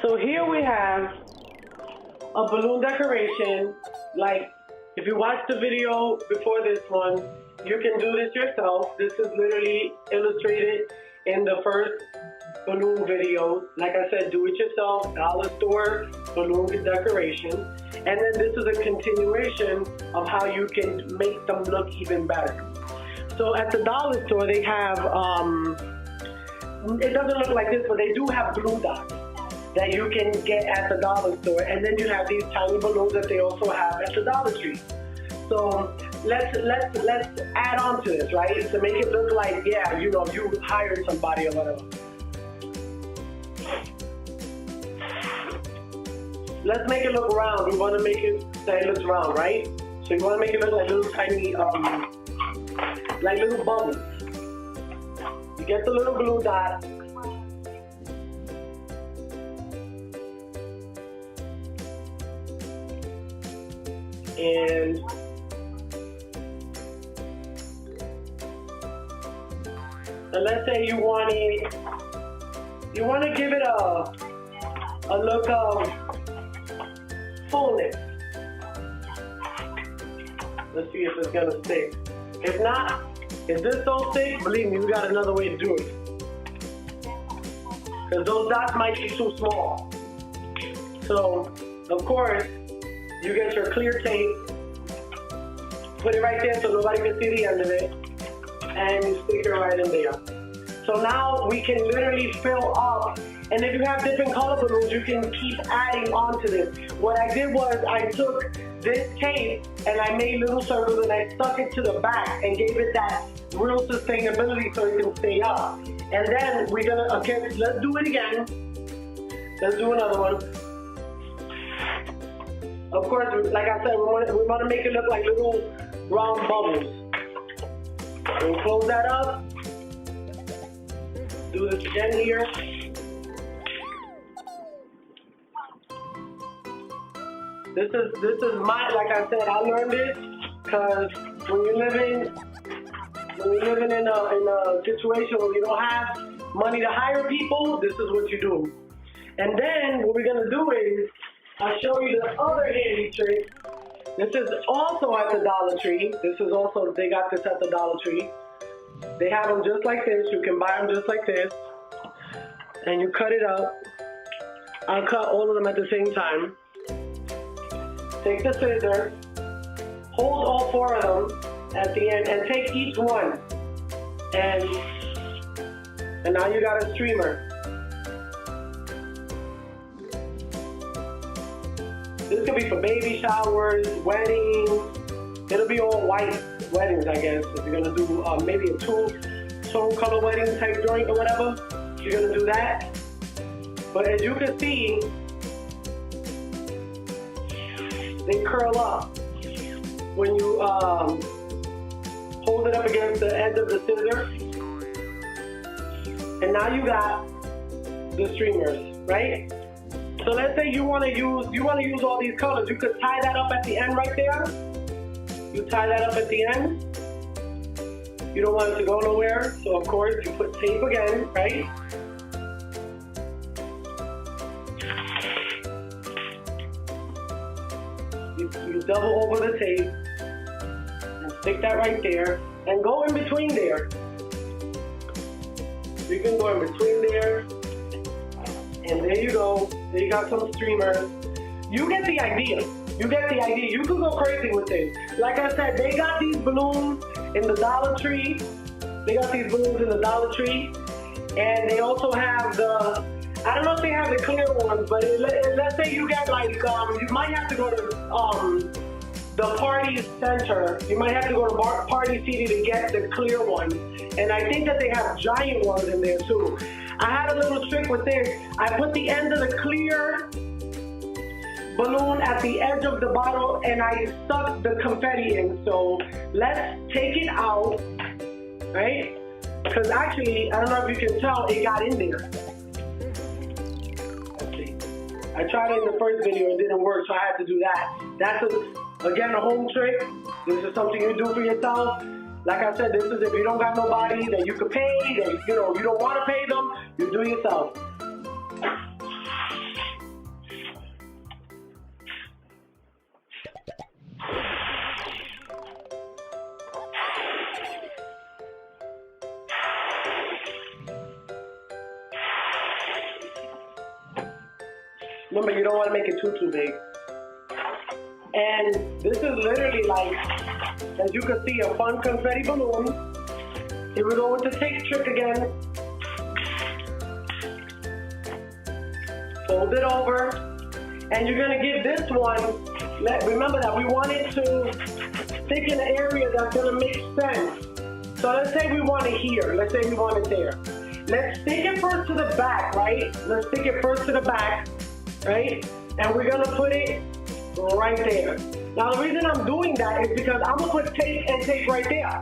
So here we have a balloon decoration. Like, if you watch the video before this one, you can do this yourself. This is literally illustrated in the first balloon video. Like I said, do it yourself, dollar store balloon decoration. And then this is a continuation of how you can make them look even better. So at the dollar store, they have, it doesn't look like this, but they do have glue dots that you can get at the dollar store. And then you have these tiny balloons that they also have at the Dollar Tree. So let's add on to this, right? To make it look like, yeah, you know, you hired somebody or whatever. Let's make it look round. We want to make it that it looks round, right? So you want to make it look like little tiny, like little bubbles. You get the little glue dot. And let's say you want to give it a look of fullness. Let's see if it's gonna stick. If not, if this don't stick, believe me, we got another way to do it. Because those dots might be too small. So, of course, you get your clear tape, put it right there so nobody can see the end of it, and you stick it right in there. So now we can literally fill up, and if you have different color balloons, you can keep adding on to this. What I did was I took this tape and I made little circles and I stuck it to the back and gave it that real sustainability so it can stay up. And then we're gonna, okay, let's do it again. Let's do another one. Of course, like I said, we want to make it look like little round bubbles. We'll close that up. Do this again here. This is my, like I said, I learned it because when you're living in a situation where you don't have money to hire people, this is what you do. And then what we're gonna do is I'll show you the other handy trick. This is also at the Dollar Tree. This is also, they got this at the Dollar Tree. They have them just like this. You can buy them just like this. And you cut it up. I'll cut all of them at the same time. Take the scissors, hold all 4 of them at the end, and take each one. And now you got a streamer. This could be for baby showers, weddings. It'll be all white weddings, I guess. If you're gonna do maybe a tone color wedding type joint or whatever, you're gonna do that. But as you can see, they curl up when you hold it up against the end of the scissors. And now you got the streamers, right? So let's say you want to use all these colors. You could tie that up at the end right there. You tie that up at the end. You don't want it to go nowhere, so of course you put tape again, right? You double over the tape and stick that right there and go in between there. You can go in between there, and there you go. There you got some streamers. You get the idea. You get the idea. You can go crazy with this. Like I said, they got these balloons in the Dollar Tree. They got these balloons in the Dollar Tree, and they also have the, I don't know if they have the clear ones, but let's say you get like, you might have to go to the party center. You might have to go to Party City to get the clear ones. And I think that they have giant ones in there too. I had a little trick with this. I put the end of the clear balloon at the edge of the bottle and I stuck the confetti in. So let's take it out, right? Because actually, I don't know if you can tell, it got in there. I tried it in the first video, it didn't work, so I had to do that. That's, again, a home trick. This is something you do for yourself. Like I said, this is if you don't got nobody that you could pay, that you don't want to pay them, you do it yourself. Remember, you don't want to make it too big. And this is literally like, as you can see, a fun confetti balloon. Here we go with the tape trick again. Fold it over. And you're gonna give this one, remember that we want it to stick in an area that's gonna make sense. So let's say we want it here. Let's say we want it there. Let's stick it first to the back, right? Let's stick it first to the back, right? And we're gonna put it right there. Now the reason I'm doing that is because I'm gonna put tape and tape right there.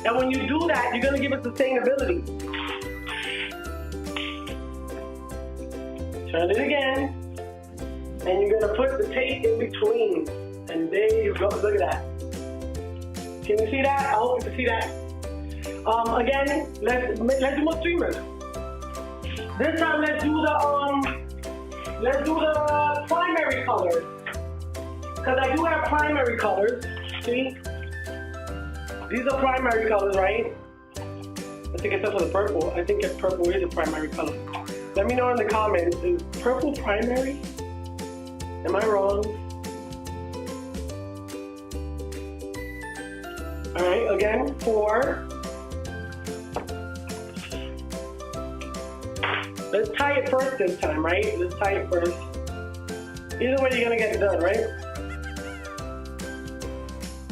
And when you do that, you're gonna give it sustainability. Turn it again. And you're gonna put the tape in between. And there you go, look at that. Can you see that? I hope you can see that. Again, let's do more streamers. This time let's do the primary colors. Because I do have primary colors. See? These are primary colors, right? I think except for the purple. I think purple is a primary color. Let me know in the comments, is purple primary? Am I wrong? All right, again, 4. Let's tie it first this time, right? Let's tie it first. Either way, you're gonna get it done, right?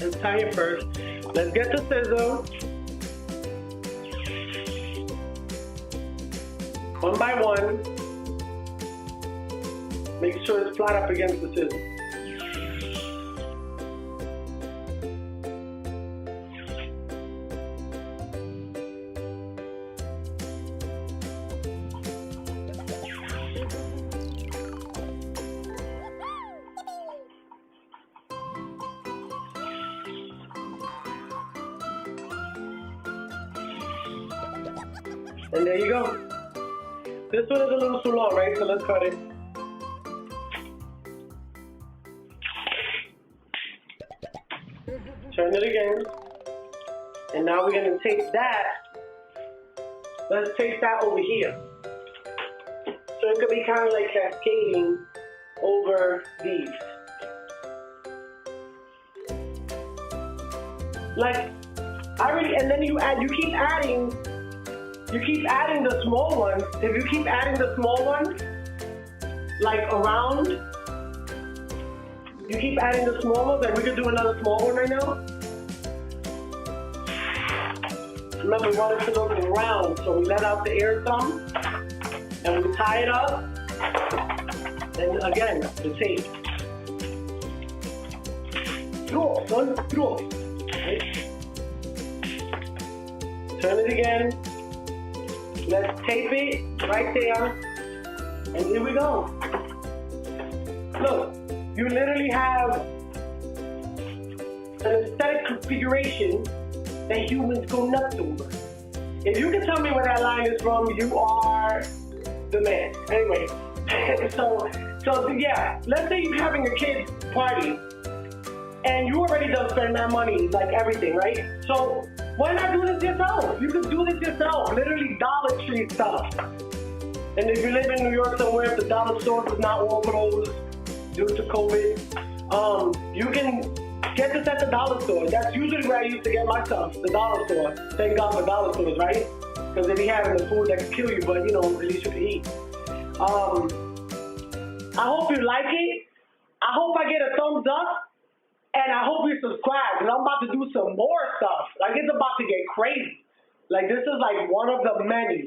Let's tie it first. Let's get the scissors. One by one. Make sure it's flat up against the scissors. And there you go. This one is a little too long, right? So let's cut it. Turn it again. And now we're going to take that. Let's take that over here. So it could be kind of like cascading over these. Like, and then you keep adding the small ones. If you keep adding the small ones, like around, you keep adding the small ones, and we could do another small one right now. Remember, we want it to look round, so we let out the air some, and we tie it up, and again, the tape. Throw, son, throw. Right? Turn it again. Let's tape it right there, and here we go. Look, you literally have an aesthetic configuration that humans go nuts over. If you can tell me where that line is from, you are the man. Anyway, so yeah, let's say you're having a kid's party, and you already done spend that money, like everything, right? So why not do this yourself? You can do this yourself, literally Dollar Tree stuff. And if you live in New York somewhere, if the dollar store is not open due to COVID, you can get this at the dollar store. That's usually where I used to get my stuff, the dollar store. Thank God for dollar stores, right? Because they be having the food that can kill you, but you know, at least you can eat. I hope you like it. I hope I get a thumbs up. And I hope you subscribe, because I'm about to do some more stuff. Like, it's about to get crazy. Like, this is like one of the many.